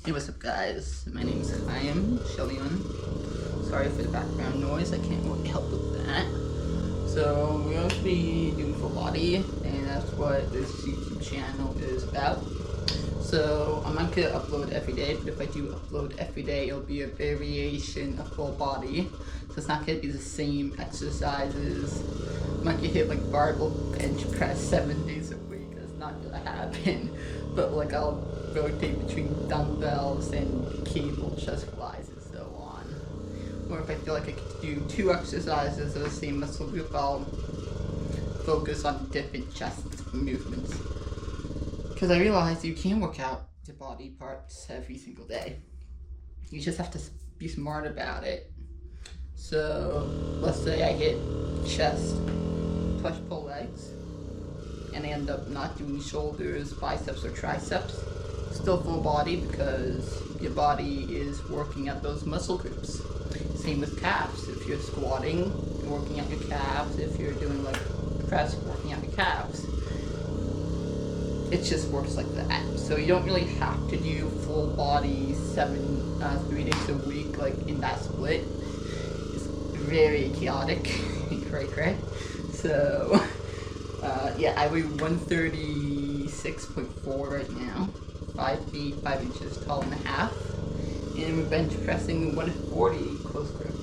Hey, what's up guys? My name's Chaim Shalion. Sorry for the background noise, I can't really help with that. So we're going to be doing full body, and that's what this YouTube channel is about. So I'm not going to upload every day, but if I do upload every day, it'll be a variation of full body. So it's not going to be the same exercises. I'm not going to hit like Barbell Bench Press 7 days a week. That's not going to happen. But like I'll rotate between dumbbells and cable chest flies and so on. Or if I feel like I could do 2 exercises of the same muscle group, I'll focus on different chest movements. Because I realized you can work out your body parts every single day. You just have to be smart about it. So let's say I hit chest, push, pull legs, and I end up not doing shoulders, biceps, or triceps. Still full body because your body is working at those muscle groups. Same with calves. If you're squatting, you're working at your calves. If you're doing like press, you're working at your calves. It just works like that. So you don't really have to do full body 3 days a week like in that split. It's very chaotic, right? So yeah, I weigh 136.4 right now. 5 feet, 5 inches tall and a half. And we're bench pressing 140 close grip.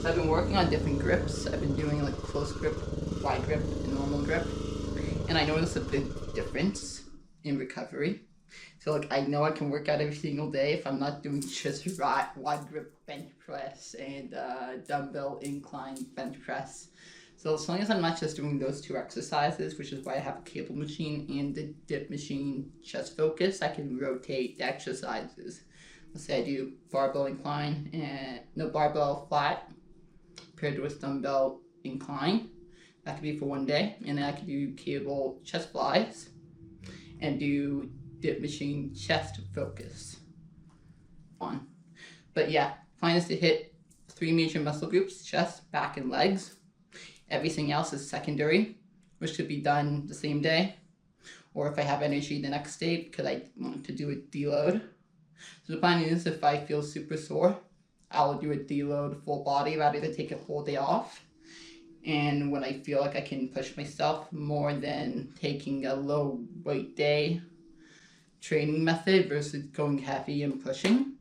So I've been working on different grips. I've been doing like close grip, wide grip, and normal grip. And I noticed a big difference in recovery. So like I know I can work out every single day if I'm not doing just wide grip bench press and dumbbell incline bench press. So as long as I'm not just doing those 2 exercises, which is why I have a cable machine and the dip machine chest focus, I can rotate the exercises. Let's say I do barbell incline and barbell flat paired with dumbbell incline. That could be for 1 day, and then I could do cable chest flies and do dip machine chest focus on. But yeah, plan is to hit 3 major muscle groups: chest, back, and legs. Everything else is secondary, which could be done the same day, or if I have energy the next day because I want to do a deload. So the plan is if I feel super sore, I'll do a deload full body rather than take a whole day off. And when I feel like I can push myself more than taking a low weight day training method versus going heavy and pushing,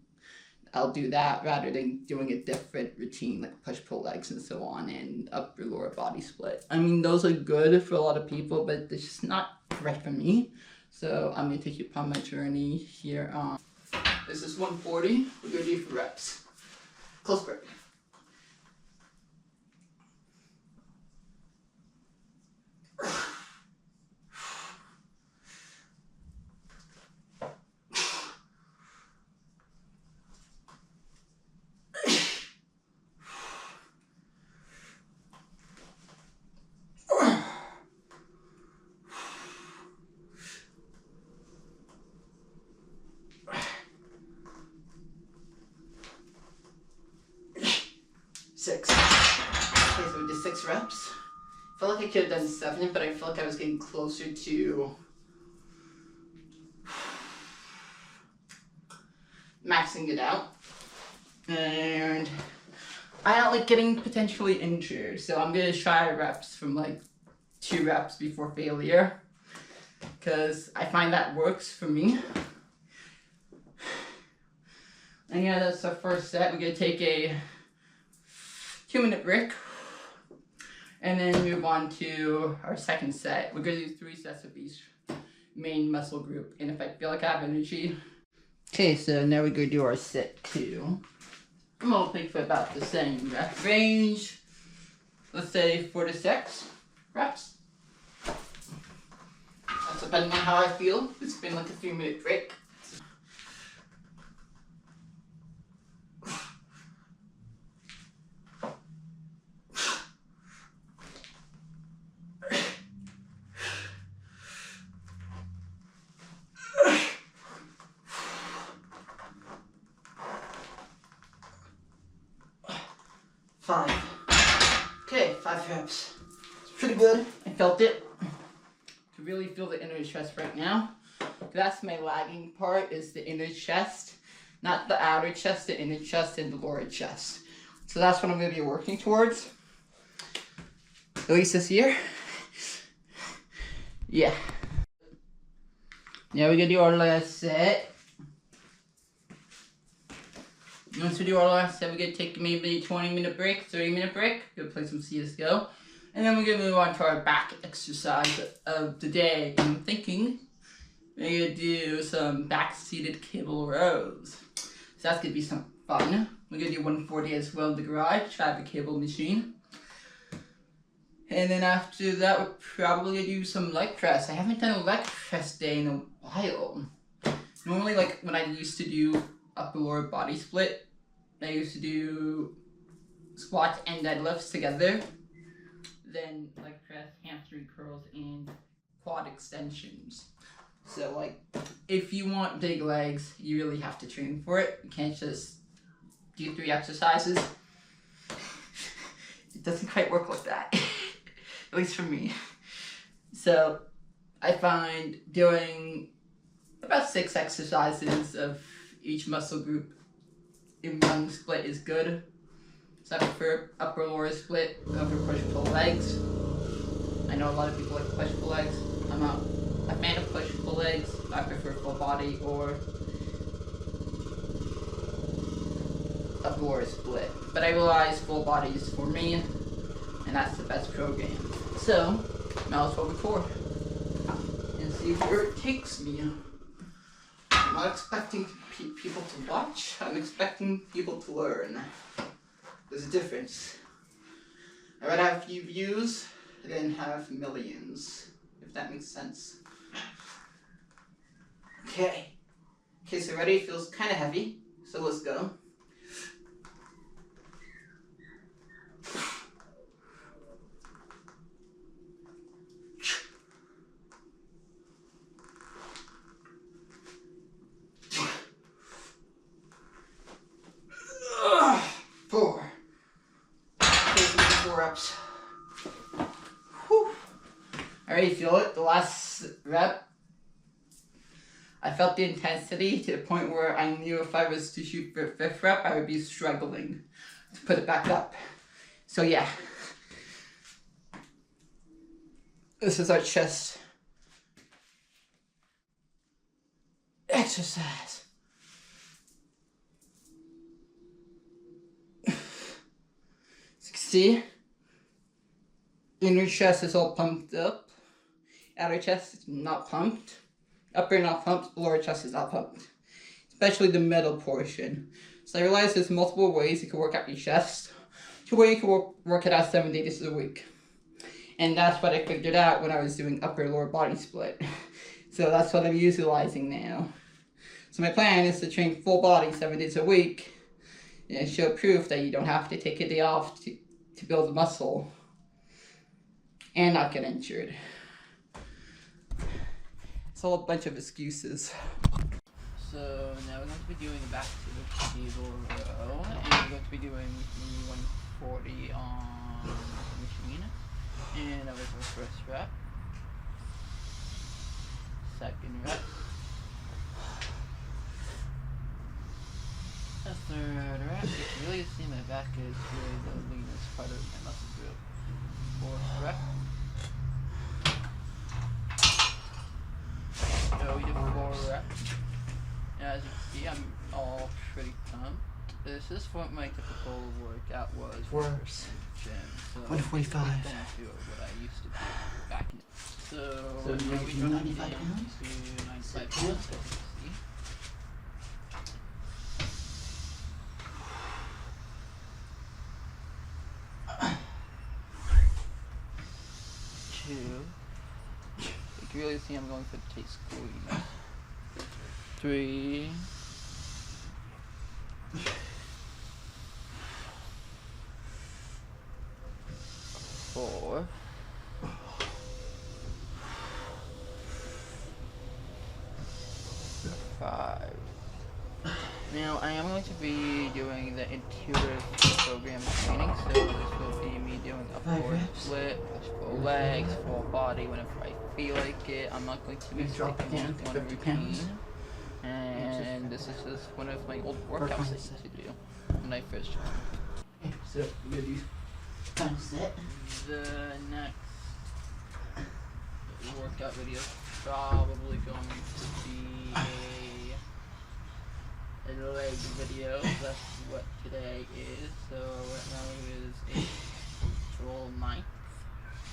I'll do that rather than doing a different routine like push, pull legs and so on and upper lower body split. I mean, those are good for a lot of people, but it's just not right for me. So I'm going to take you upon my journey here on. This is 140. We're going to do for reps. Close grip. Six. Okay, so we did 6 reps. I felt like I could have done 7, but I felt like I was getting closer to maxing it out. And I don't like getting potentially injured, so I'm gonna try reps from like 2 reps before failure, because I find that works for me. And yeah, that's our first set. We're gonna take a 2-minute break and then move on to our second set. We're gonna do 3 sets of each main muscle group, and if I feel like I have energy. Okay, so now we're gonna do our set 2. I'm hoping for about the same rep range. Let's say 4 to 6 reps. That's depending on how I feel. It's been like a 3-minute break. Okay, 5 reps. It's pretty good. I felt it. I really feel the inner chest right now. That's my lagging part, is the inner chest. Not the outer chest, the inner chest, and the lower chest. So that's what I'm going to be working towards. At least this year. Yeah. Now we're going to do our last set. Once we do our last set, we're going to take maybe a 20-minute break, 30-minute break. We're going to play some CSGO. And then we're going to move on to our back exercise of the day. And I'm thinking we're going to do some back-seated cable rows. So that's going to be some fun. We're going to do 140 as well in the garage. Try the cable machine. And then after that, we're probably going to do some leg press. I haven't done a leg press day in a while. Normally, like when I used to do upper lower body split, I used to do squats and deadlifts together. Then leg press, hamstring curls, and quad extensions. So like, if you want big legs, you really have to train for it. You can't just do 3 exercises. It doesn't quite work like that, at least for me. So I find doing about 6 exercises of each muscle group in one split is good. So I prefer upper lower split over push-pull legs. I know a lot of people like push-pull legs. I'm not a fan of push-pull legs. I prefer full body or upper lower split. But I realize full body is for me, and that's the best program. So, now let's record and see where it takes me. I'm not expecting people to watch, I'm expecting people to learn. There's a difference. I'd rather have a few views than have millions, if that makes sense. Okay, so ready? It feels kind of heavy, so let's go. Reps. Whew. I already feel it. The last rep, I felt the intensity to the point where I knew if I was to shoot for 5th rep, I would be struggling to put it back up. So yeah. This is our chest exercise. See? Inner chest is all pumped up. Outer chest is not pumped. Upper not pumped. Lower chest is not pumped. Especially the middle portion. So I realized there's multiple ways you can work out your chest. 2 ways you can work it out 7 days a week. And that's what I figured out when I was doing upper lower body split. So that's what I'm utilizing now. So my plan is to train full body 7 days a week. And show proof that you don't have to take a day off to build muscle and not get injured. It's all a bunch of excuses. So now we're going to be doing back to the cable row, and we're going to be doing 140 on the machine, and that was our first rep, second rep, a third rep. You can really see my back is really the leanest part of my muscle group. 4th rep. So we did 4 reps. And as you can see, I'm all pretty pumped. This is what my typical workout was. Worse. Gym. So 145. I don't do what I used to do back in. So now we do 95 pounds? To 95 pounds, as you can see. You can really see I'm going for the taste squeeze. 3. 4. 5. Now I am going to be doing the intuitive program training, so this will be me doing a forward split, full legs, full body whenever I feel like it. I'm not going to be sticking with one routine. And this this is just one of my old workouts I used to do when I first joined. Okay, so we're gonna do time set. The next workout video is probably going to be a leg video. That's what today is. So right now it is April 9th.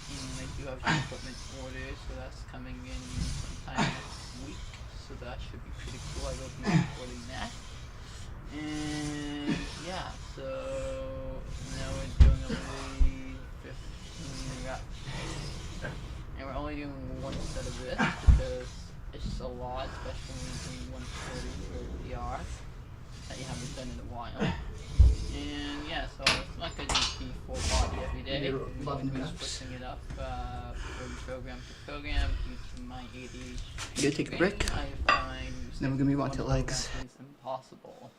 And I do have some equipment orders, so that's coming in sometime next week. So that should be pretty cool. I will be recording that. And yeah, so now we're doing only 15 reps. And we're only doing one set of this because it's just a lot, especially when you're doing 140 for PR that you haven't done in a while. And yeah, so it's not going to be full body every day. We're just switching it up from program to program due to my ADHD. You gonna take a break? I find Then we're gonna move on to legs. Is impossible.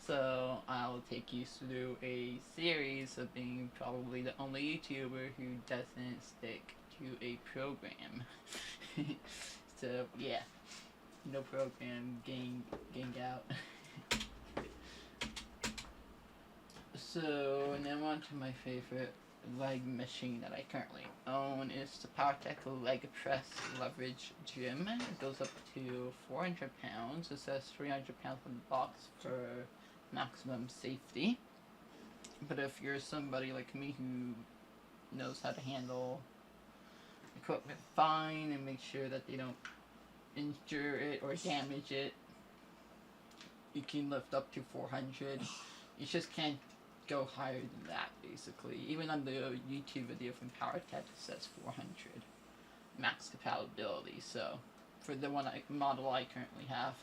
So I'll take you through a series of being probably the only YouTuber who doesn't stick to a program. So yeah, no program, gang out. So now on to my favorite leg machine that I currently own. Is the PowerTech Leg Press Leverage Gym. It goes up to 400 pounds. It says 300 pounds on the box for maximum safety. But if you're somebody like me who knows how to handle equipment fine and make sure that they don't injure it or damage it, you can lift up to 400. You just can't go higher than that, basically. Even on the YouTube video from PowerTech, it says 400 max compatibility. So for the model I currently have.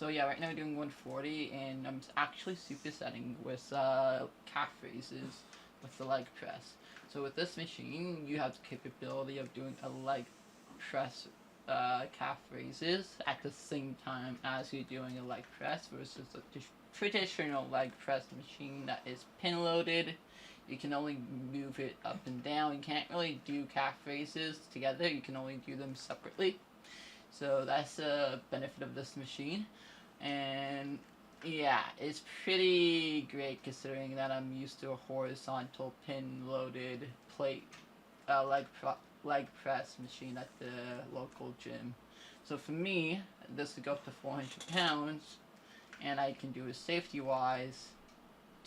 So yeah, right now we're doing 140, and I'm actually supersetting with calf raises with the leg press. So with this machine, you have the capability of doing a leg press calf raises at the same time as you're doing a leg press versus a traditional leg press machine that is pin loaded. You can only move it up and down. You can't really do calf raises together. You can only do them separately. So that's a benefit of this machine. And yeah, it's pretty great considering that I'm used to a horizontal pin loaded plate leg press machine at the local gym. So for me, this would go up to 400 pounds, and I can do it safety wise,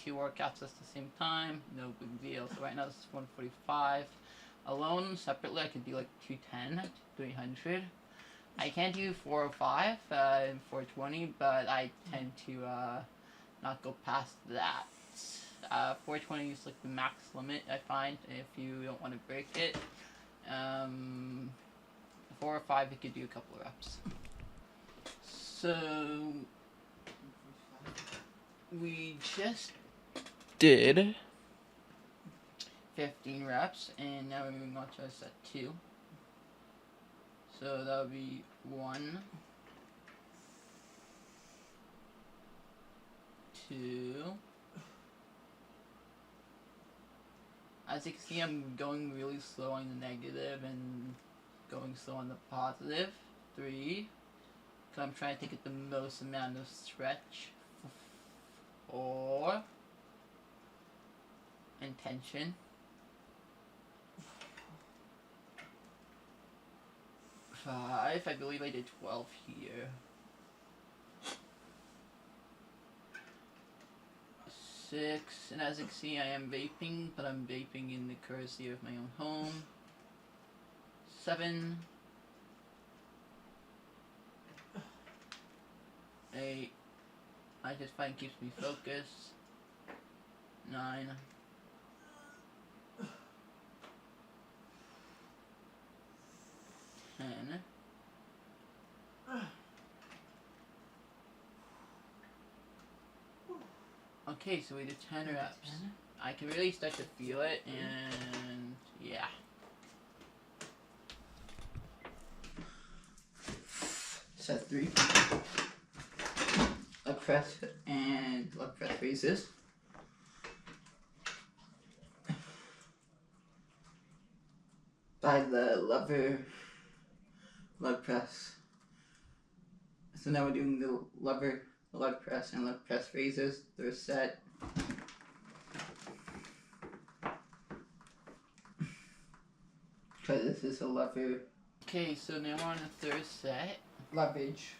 2 workouts at the same time, no big deal. So right now this is 145. Alone, separately, I could do like 210, 300. I can't do 405 and 420, but I tend to not go past that. 420 is like the max limit, I find, if you don't want to break it. 4 or 5, you could do a couple of reps. So we just did 15 reps, and now we're moving on to set 2. So that would be 1, 2. As you can see, I'm going really slow on the negative and going slow on the positive. 3. Because I'm trying to take it the most amount of stretch. 4. And tension. 5. I believe I did 12 here. 6. And as you can see, I am vaping, but I'm vaping in the courtesy of my own home. 7. 8. I just find it keeps me focused. 9. 10. Okay, so we did 10 reps. I can really start to feel it, and yeah. Set 3. Leg press and leg press raises. By the lever leg press. So now we're doing the lever leg press and leg press raises, third set. Because this is a lever. Okay, so now we're on the third set. Leverage.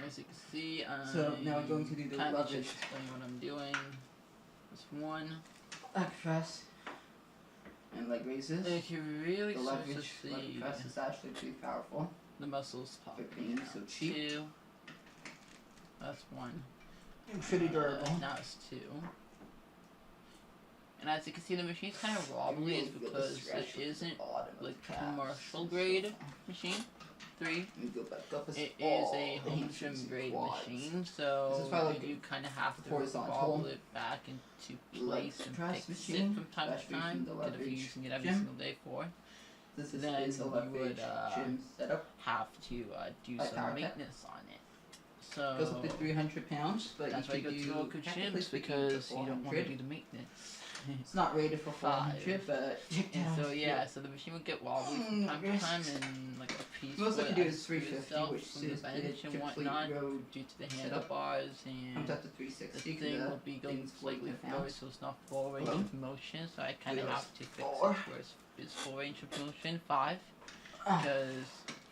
As you can see, So now we're going to do the kind of leverage. just explain what I'm doing. This one. Leg press and leg raises. If you really The start to leverage see leg press is actually pretty powerful. the muscles pop. For being so cheap. 2. That's 1. And pretty durable. Now it's 2. And as you can see, the machine's kind of wobbly is because it isn't like commercial grade machine. 3. It is a home gym grade machine, so you kind of have to wobble it back into place and fix it from time to time. Instead of using it every single day for. Then you would have to do some maintenance on it. So goes up to 300 pounds, but that's why you go to local gyms, because you don't want to do the maintenance. It's not rated for 400, but and so yeah, so the machine would get wobbly from time to time, and like a piece most would I can do is 350, which from the is bench and whatnot due to the handlebars, and comes up to the 360. thing will be going slightly forward, so it's not full range of motion. So I kind of have to fix it where it's full range of motion. 5, because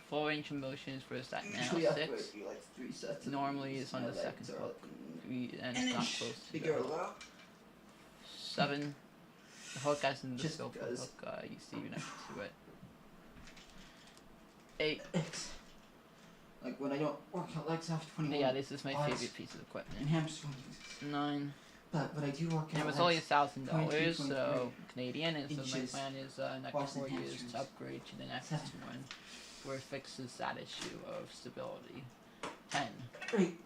full range of motion is where it's at now. 6. Normally it's on the second hook, and it's not close to the hook. 7. The hook as in the scope of the hook, you see next to it. 8. Like when I don't work out legs after 21. Yeah, this is my favorite piece of equipment. And hamstrings. 9. But I do work out. It was only $1,000, so 23 Canadian, and so my inches. plan is next 4 years to upgrade to the next one, where it fixes that issue of stability. 10. 8.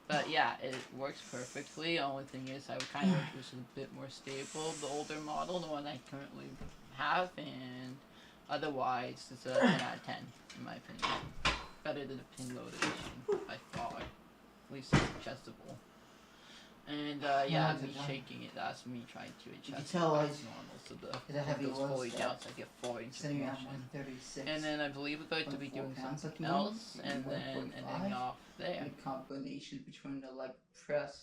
But yeah, it works perfectly. The only thing is I would kind of wish it was a bit more stable, the older model, the one I currently have, and otherwise it's a 10 out of 10 in my opinion. Better than the pin loaded machine, by far. At least it's adjustable. And yeah, me shaking it, that's me trying to adjust it as normal, so it goes fully down, so I get 4 inches of motion. And then I believe we're going to be doing something else, and then ending off there. A combination between the leg press,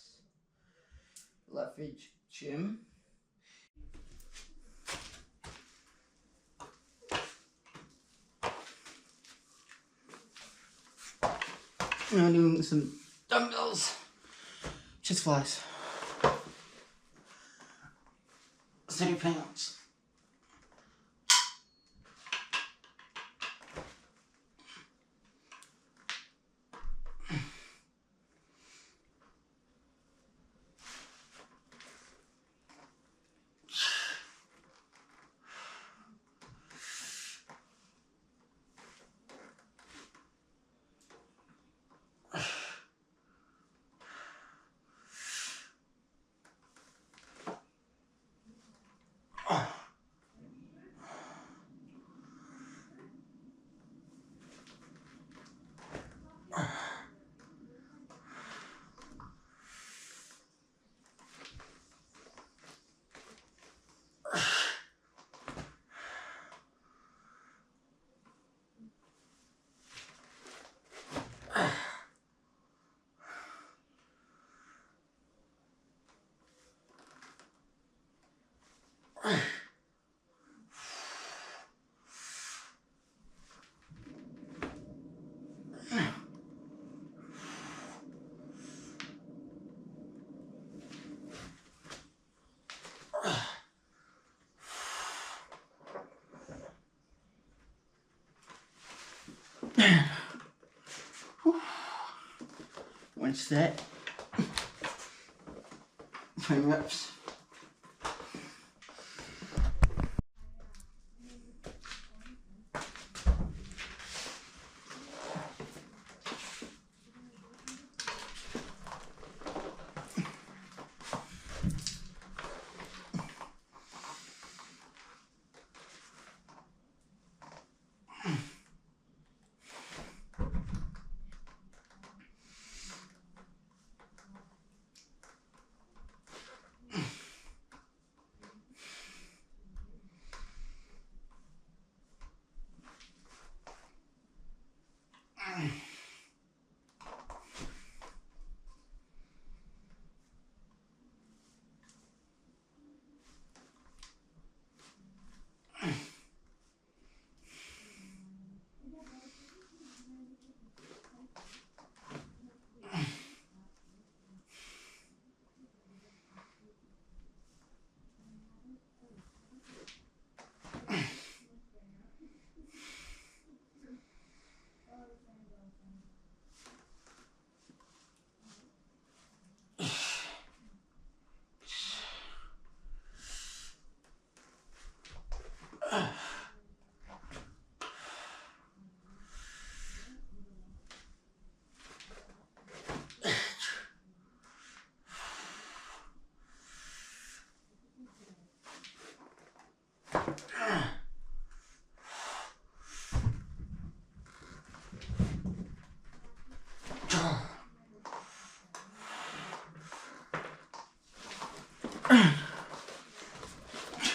leverage gym. Now doing some dumbbells. Chest flies. 30 pounds. One set. 20 reps.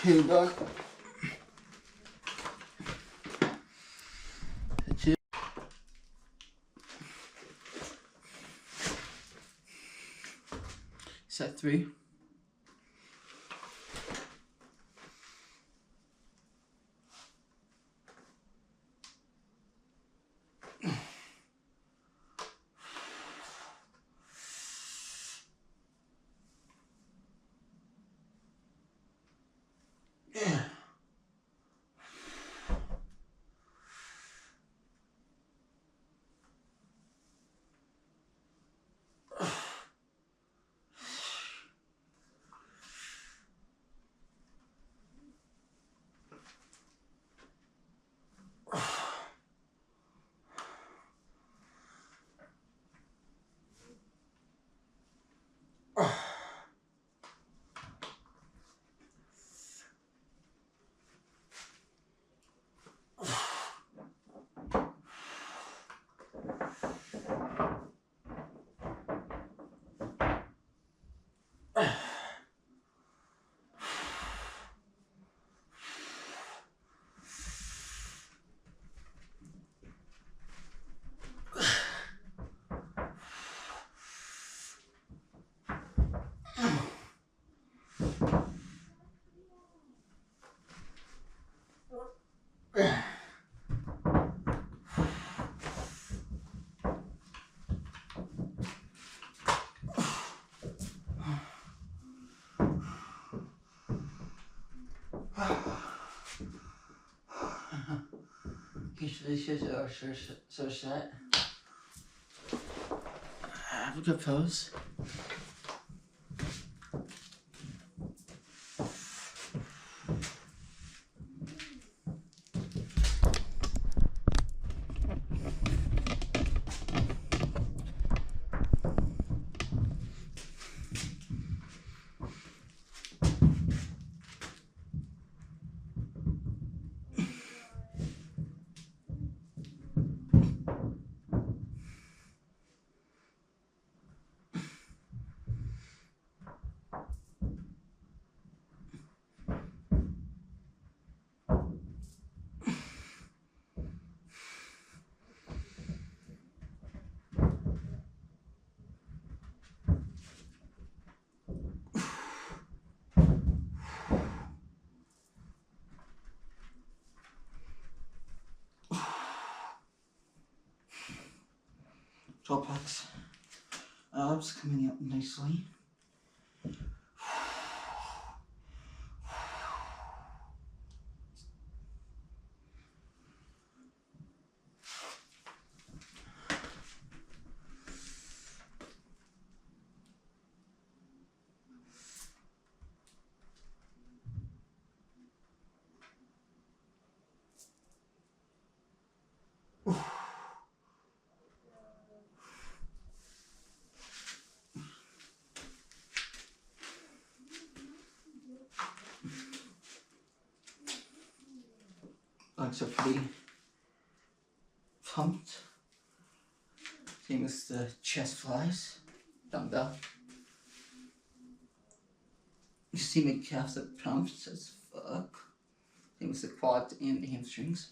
2 done. 2. Set 3. Usually shoes are so set. Have a good pose. Jaw packs. Abs coming up nicely. Legs are pretty pumped. Same as the chest flies. Dumbbell. You see my calves are pumped as fuck. Same as the quads and the hamstrings.